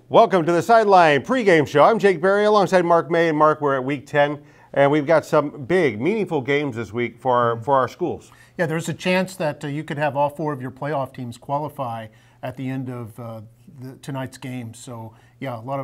Welcome to the Sideline pregame show. I'm Jake Berry alongside Mark May. And Mark, we're at week 10, and we've got some big, meaningful games this week for our schools. Yeah, there's a chance that you could have all four of your playoff teams qualify at the end of tonight's game. So, yeah, a lot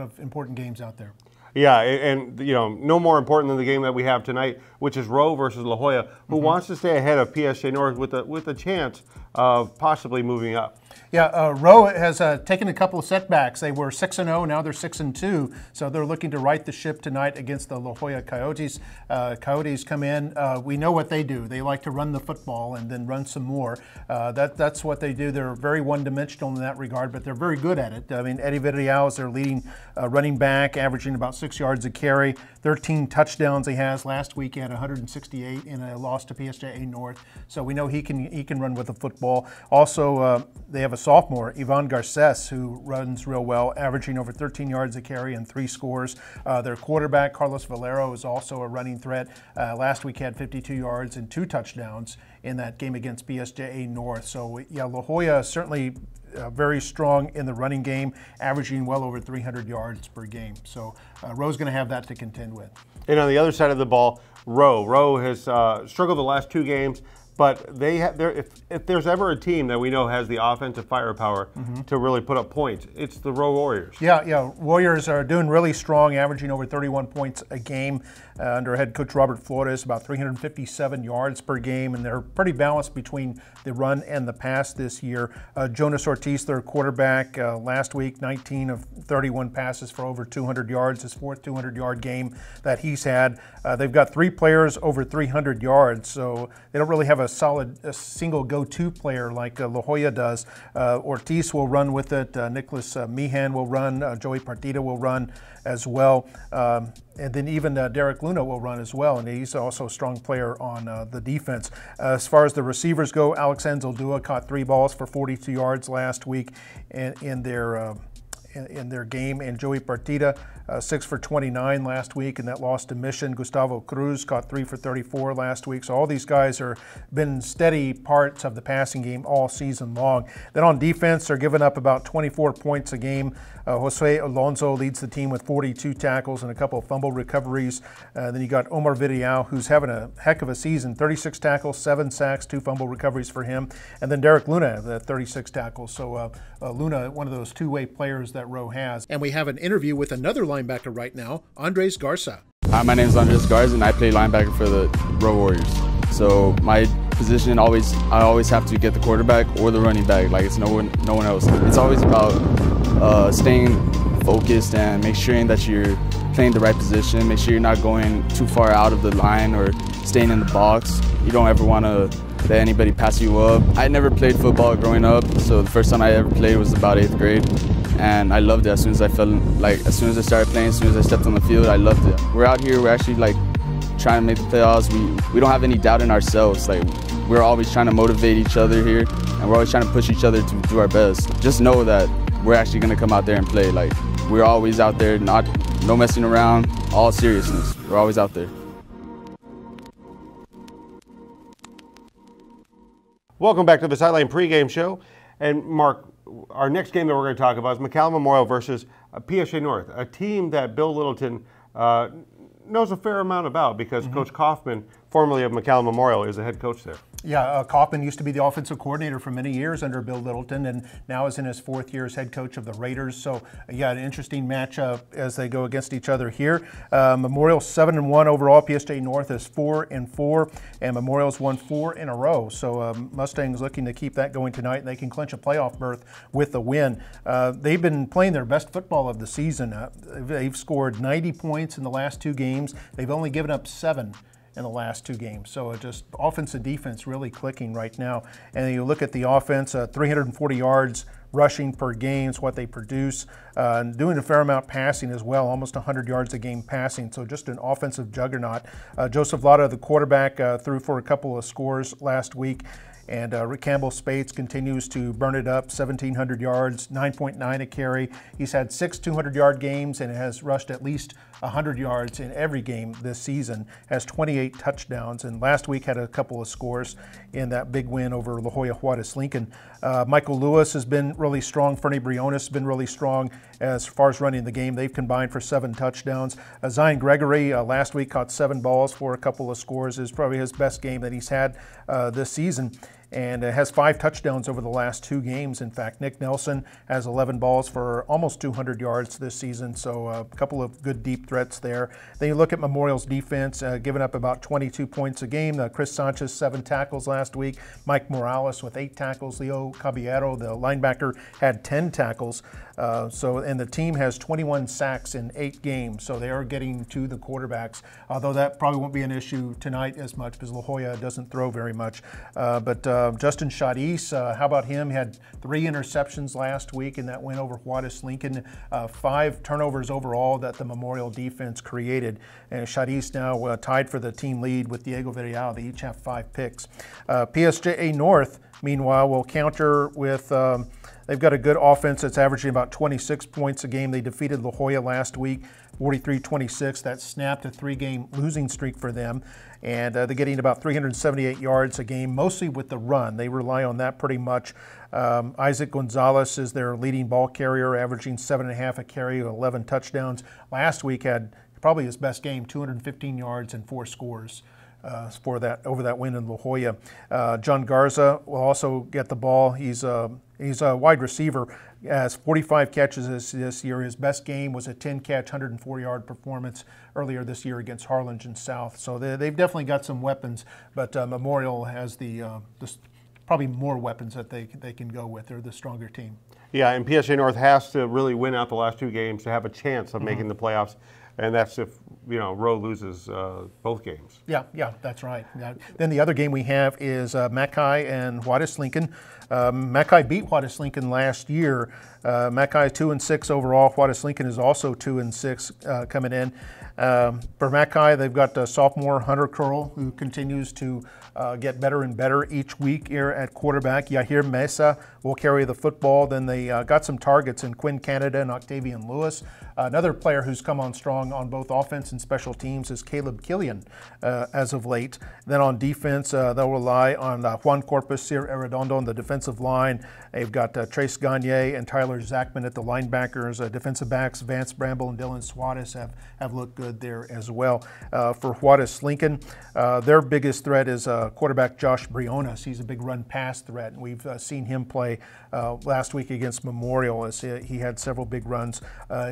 of important games out there. Yeah, and you know, no more important than the game that we have tonight, which is Roe versus La Jolla, who wants to stay ahead of PSG North with a chance of possibly moving up. Yeah, Roe has taken a couple of setbacks. They were 6-0, now they're 6-2, so they're looking to right the ship tonight against the La Jolla Coyotes. Coyotes come in. We know what they do. They like to run the football and then run some more. That's what they do. They're very one-dimensional in that regard, but they're very good at it. I mean, Eddie Vidal is their leading running back, averaging about 6 yards a carry. 13 touchdowns he has. Last week he had 168 in a loss to PSG North, so we know he can run with the football. Also, they have a sophomore, Ivan Garces, who runs real well, averaging over 13 yards a carry and 3 scores. Their quarterback, Carlos Valero, is also a running threat. Last week he had 52 yards and 2 touchdowns in that game against PSG North. So, yeah, La Jolla certainly very strong in the running game, averaging well over 300 yards per game. So Roe's going to have that to contend with. And on the other side of the ball, Roe has struggled the last 2 games. But if there's ever a team that we know has the offensive firepower to really put up points, it's the Roe Warriors. Yeah. Warriors are doing really strong, averaging over 31 points a game under head coach Robert Flores, about 357 yards per game, and they're pretty balanced between the run and the pass this year. Jonas Ortiz, their quarterback, last week, 19 of 31 passes for over 200 yards, his 4th 200-yard game that he's had. They've got 3 players over 300 yards, so they don't really have a single go-to player like La Jolla does. Ortiz will run with it. Nicholas Meehan will run. Joey Partida will run as well. And then even Derek Luna will run as well, and he's also a strong player on the defense. As far as the receivers go, Alex Anzaldúa caught 3 balls for 42 yards last week in their game, and Joey Partida 6 for 29 last week in that loss to Mission. Gustavo Cruz caught 3 for 34 last week. So all these guys are been steady parts of the passing game all season long. Then on defense, they're giving up about 24 points a game. Jose Alonso leads the team with 42 tackles and a couple of fumble recoveries. Then you got Omar Vidal, who's having a heck of a season, 36 tackles, 7 sacks, 2 fumble recoveries for him. And then Derek Luna, the 36 tackles. So Luna, one of those two-way players that Roe has. And we have an interview with another linebacker right now, Andres Garza. Hi, my name is Andres Garza, and I play linebacker for the Roe Warriors. So my position I always have to get the quarterback or the running back. Like, it's no one else. It's always about staying focused and make sure that you're playing the right position. Make sure you're not going too far out of the line or staying in the box. You don't ever want to let anybody pass you up. I never played football growing up, so the first time I ever played was about 8th grade. And I loved it as soon as I started playing, as soon as I stepped on the field, I loved it. We're out here, we're actually trying to make the playoffs. We don't have any doubt in ourselves. We're always trying to motivate each other here, and we're always trying to push each other to do our best. Just know that we're actually going to come out there and play. We're always out there, no messing around, all seriousness. We're always out there. Welcome back to the Sideline pregame show. And Mark, our next game that we're going to talk about is McAllen Memorial versus PSG North, a team that Bill Littleton knows a fair amount about because Coach Kaufman, formerly of McAllen Memorial, is the head coach there. Yeah, Kaufman used to be the offensive coordinator for many years under Bill Littleton, and now is in his 4th year as head coach of the Raiders. So, yeah, an interesting matchup as they go against each other here. Memorial 7-1 overall. PSG North is 4-4, and Memorial's won 4 in a row. So Mustangs looking to keep that going tonight, and they can clinch a playoff berth with the win. They've been playing their best football of the season. They've scored 90 points in the last 2 games. They've only given up 7 in the last 2 games. So just offense and defense really clicking right now. And you look at the offense, 340 yards rushing per game is what they produce. Doing a fair amount passing as well, almost 100 yards a game passing. So just an offensive juggernaut. Joseph Lada, the quarterback, threw for a couple of scores last week. And Rick Campbell Spades continues to burn it up, 1,700 yards, 9.9 a carry. He's had 6 200-yard games and has rushed at least 100 yards in every game this season, has 28 touchdowns, and last week had a couple of scores in that big win over La Jolla Juarez Lincoln. Michael Lewis has been really strong. Fernie Briones has been really strong as far as running the game. They've combined for 7 touchdowns. Zion Gregory last week caught 7 balls for a couple of scores. It was probably his best game that he's had this season, and has 5 touchdowns over the last 2 games. In fact, Nick Nelson has 11 balls for almost 200 yards this season, so a couple of good deep threats there. Then you look at Memorial's defense, giving up about 22 points a game. Chris Sanchez, 7 tackles last week. Mike Morales with 8 tackles. Leo Caballero, the linebacker, had 10 tackles. And the team has 21 sacks in 8 games, so they are getting to the quarterbacks, although that probably won't be an issue tonight as much because La Jolla doesn't throw very much. But Justin Chadis, how about him? He had 3 interceptions last week in that win over Juarez Lincoln, 5 turnovers overall that the Memorial defense created. And Chadis now tied for the team lead with Diego Villarreal. They each have 5 picks. PSJA North, meanwhile, will counter with they've got a good offense that's averaging about 26 points a game. They defeated La Jolla last week, 43-26. That snapped a 3-game losing streak for them. And they're getting about 378 yards a game, mostly with the run. They rely on that pretty much. Isaac Gonzalez is their leading ball carrier, averaging 7.5 a carry, 11 touchdowns. Last week had probably his best game, 215 yards and 4 scores. Over that win in La Jolla. John Garza will also get the ball. He's a wide receiver. Has 45 catches this year. His best game was a 10-catch, 104-yard performance earlier this year against Harlingen South. So they've definitely got some weapons, but Memorial has probably more weapons that they can go with. They're the stronger team. Yeah, and PSA North has to really win out the last 2 games to have a chance of making the playoffs. And that's if, Rowe loses both games. Yeah, that's right. Then the other game we have is Mackay and Juarez Lincoln. Mackay beat Juarez Lincoln last year. Mackay 2-6 overall. Juarez Lincoln is also 2-6 coming in. For Mackay, they've got sophomore Hunter Curl, who continues to get better and better each week here at quarterback. Yahir Mesa will carry the football. Then they got some targets in Quinn Canada and Octavian Lewis. Another player who's come on strong on both offense and special teams is Caleb Killian as of late. Then on defense, they'll rely on Juan Corpus, Sir Arredondo on the defensive line. They've got Trace Gagne and Tyler Zachman at the linebackers. Defensive backs Vance Bramble and Dylan Suarez have looked good there as well. For Juarez Lincoln, their biggest threat is quarterback Josh Briones. He's a big run-pass threat, and we've seen him play last week against Memorial as he had several big runs.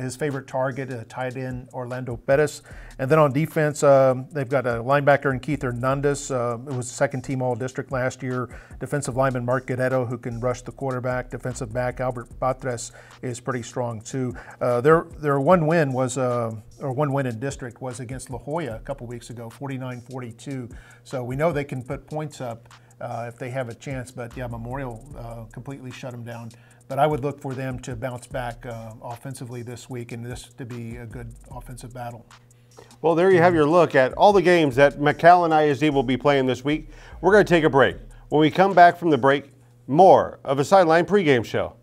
His favorite target, tight end Orlando Perez. And then on defense, they've got a linebacker in Keith Hernandez. It was second-team All-District last year. Defensive lineman Mark Guerrero, who can rush the quarterback. Defensive back Albert Batres is pretty strong too. Their one win in district was against La Jolla a couple weeks ago, 49-42. So we know they can put points up if they have a chance. But yeah, Memorial completely shut them down. But I would look for them to bounce back offensively this week, and this to be a good offensive battle. Well, there you have your look at all the games that McAllen ISD will be playing this week. We're going to take a break. When we come back from the break, more of a Sideline pregame show.